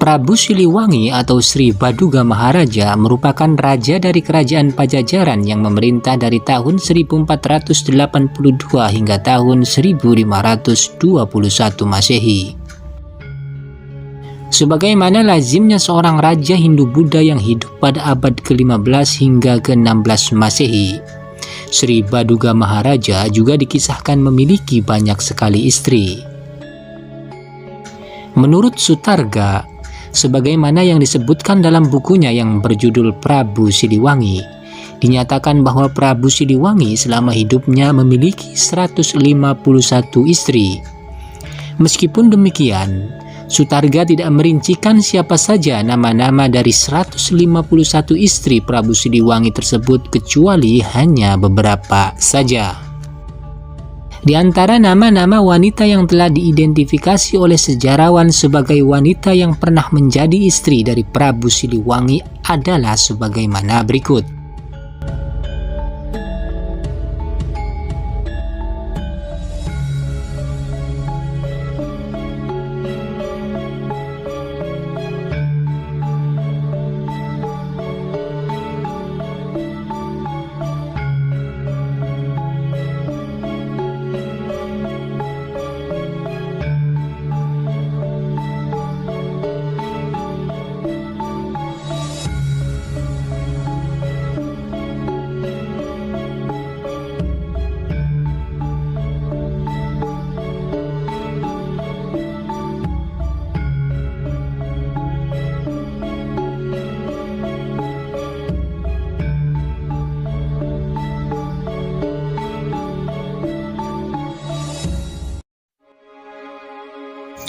Prabu Siliwangi atau Sri Baduga Maharaja merupakan raja dari kerajaan Pajajaran yang memerintah dari tahun 1482 hingga tahun 1521 Masehi. Sebagaimana lazimnya seorang raja Hindu-Buddha yang hidup pada abad ke-15 hingga ke-16 Masehi, Sri Baduga Maharaja juga dikisahkan memiliki banyak sekali istri. Menurut Sutarga, sebagaimana yang disebutkan dalam bukunya yang berjudul Prabu Siliwangi, dinyatakan bahwa Prabu Siliwangi selama hidupnya memiliki 151 istri. Meskipun demikian, Sutarga tidak merincikan siapa saja nama-nama dari 151 istri Prabu Siliwangi tersebut kecuali hanya beberapa saja. Di antara nama-nama wanita yang telah diidentifikasi oleh sejarawan sebagai wanita yang pernah menjadi istri dari Prabu Siliwangi adalah sebagaimana berikut.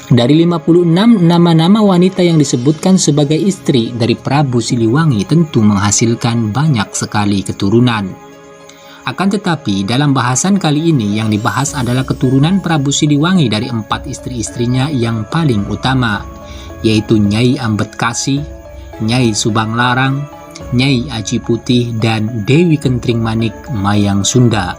Dari 56 nama-nama wanita yang disebutkan sebagai istri dari Prabu Siliwangi tentu menghasilkan banyak sekali keturunan. Akan tetapi dalam bahasan kali ini yang dibahas adalah keturunan Prabu Siliwangi dari 4 istri-istrinya yang paling utama, yaitu Nyai Ambedkasi, Nyai Subanglarang, Nyai Aji Putih, dan Dewi Kentring Manik Mayang Sunda.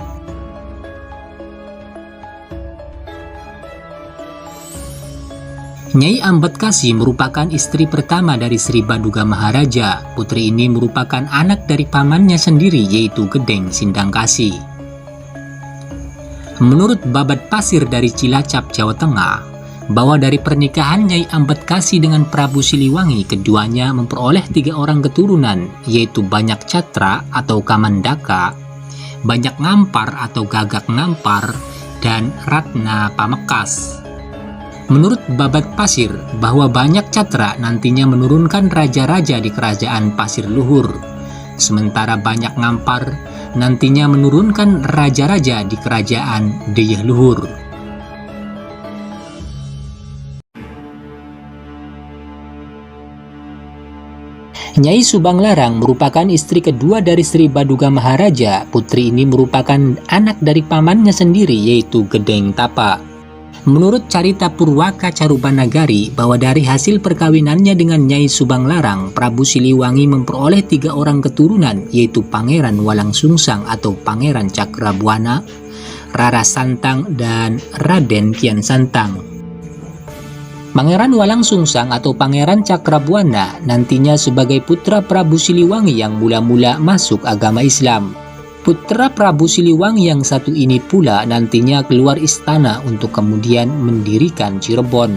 Nyai Ambedkasi merupakan istri pertama dari Sri Baduga Maharaja. Putri ini merupakan anak dari pamannya sendiri, yaitu Gedeng Sindangkasi. Menurut Babat Pasir dari Cilacap, Jawa Tengah, bahwa dari pernikahan Nyai Ambedkasi dengan Prabu Siliwangi, keduanya memperoleh 3 orang keturunan, yaitu Banyak Catra atau Kamandaka, Banyak Ngampar atau Gagak Ngampar, dan Ratna Pamekas. Menurut Babat Pasir, bahwa Banyak Catra nantinya menurunkan raja-raja di kerajaan Pasir Luhur, sementara Banyak Ngampar nantinya menurunkan raja-raja di kerajaan Deyeh Luhur. Nyai Subanglarang merupakan istri kedua dari Sri Baduga Maharaja. Putri ini merupakan anak dari pamannya sendiri, yaitu Gedeng Tapa. Menurut Carita Purwaka Carubanagari, bahwa dari hasil perkawinannya dengan Nyai Subanglarang, Prabu Siliwangi memperoleh 3 orang keturunan, yaitu Pangeran Walang Sungsang atau Pangeran Cakrabuana, Rara Santang, dan Raden Kian Santang. Pangeran Walang Sungsang atau Pangeran Cakrabuana nantinya sebagai putra Prabu Siliwangi yang mula-mula masuk agama Islam. Putra Prabu Siliwangi yang satu ini pula nantinya keluar istana untuk kemudian mendirikan Cirebon.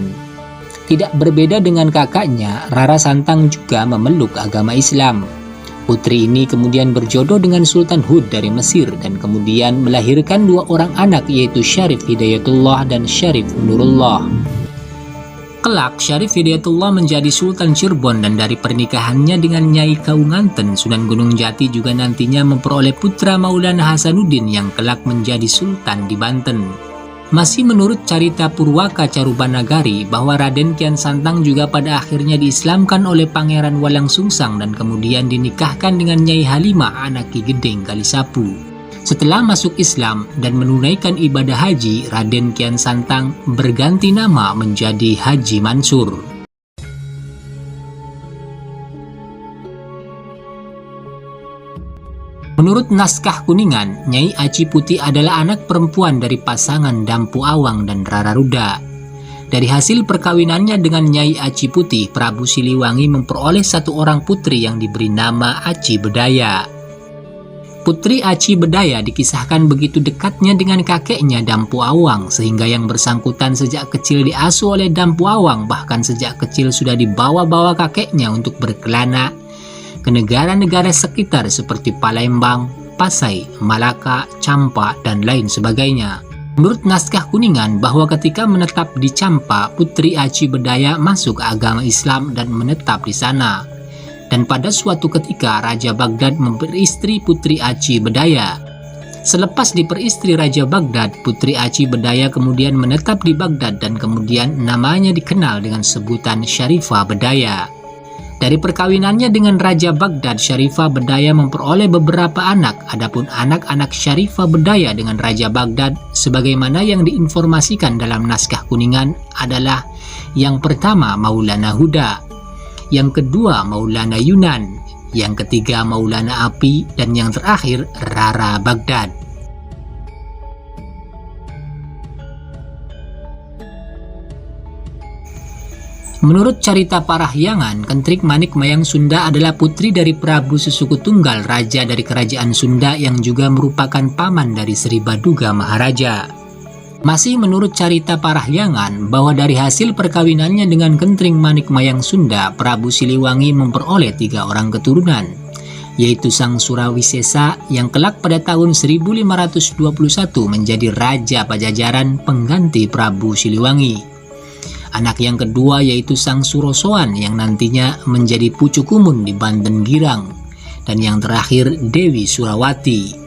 Tidak berbeda dengan kakaknya, Rara Santang juga memeluk agama Islam. Putri ini kemudian berjodoh dengan Sultan Hud dari Mesir dan kemudian melahirkan 2 orang anak, yaitu Syarif Hidayatullah dan Syarif Nurullah. Kelak, Syarif Hidayatullah menjadi Sultan Cirebon dan dari pernikahannya dengan Nyai Kaunganten, Sunan Gunung Jati juga nantinya memperoleh putra Maulana Hasanuddin yang kelak menjadi Sultan di Banten. Masih menurut Carita Purwaka Carubanagari, bahwa Raden Kian Santang juga pada akhirnya diislamkan oleh Pangeran Walang Sungsang dan kemudian dinikahkan dengan Nyai Halimah, anak Ki Gedeng Kalisapu. Setelah masuk Islam dan menunaikan ibadah haji, Raden Kian Santang berganti nama menjadi Haji Mansur. Menurut naskah Kuningan, Nyai Aji Putih adalah anak perempuan dari pasangan Dampu Awang dan Rara Ruda. Dari hasil perkawinannya dengan Nyai Aci Putih, Prabu Siliwangi memperoleh satu orang putri yang diberi nama Aci Bedaya. Putri Aci Bedaya dikisahkan begitu dekatnya dengan kakeknya Dampu Awang, sehingga yang bersangkutan sejak kecil diasuh oleh Dampu Awang, bahkan sejak kecil sudah dibawa-bawa kakeknya untuk berkelana ke negara-negara sekitar seperti Palembang, Pasai, Malaka, Campa, dan lain sebagainya. Menurut naskah Kuningan bahwa ketika menetap di Campa, Putri Aci Bedaya masuk agama Islam dan menetap di sana. Dan pada suatu ketika Raja Baghdad memperistri Putri Aci Bedaya. Selepas diperistri Raja Baghdad, Putri Aci Bedaya kemudian menetap di Baghdad dan kemudian namanya dikenal dengan sebutan Syarifah Bedaya. Dari perkawinannya dengan Raja Baghdad, Syarifah Bedaya memperoleh beberapa anak. Adapun anak-anak Syarifah Bedaya dengan Raja Baghdad sebagaimana yang diinformasikan dalam naskah Kuningan adalah yang pertama Maulana Huda, yang kedua Maulana Yunan, yang ketiga Maulana Api, dan yang terakhir Rara Baghdad. Menurut carita Parahyangan, Kentrik Manik Mayang Sunda adalah putri dari Prabu Sesuku Tunggal, raja dari kerajaan Sunda yang juga merupakan paman dari Sri Baduga Maharaja. Masih menurut carita Parahyangan bahwa dari hasil perkawinannya dengan Kentring Manik Mayang Sunda, Prabu Siliwangi memperoleh 3 orang keturunan, yaitu Sang Surawisesa yang kelak pada tahun 1521 menjadi Raja Pajajaran pengganti Prabu Siliwangi. Anak yang kedua yaitu Sang Surosoan yang nantinya menjadi Pucuk Umun di Banten Girang. Dan yang terakhir Dewi Surawati.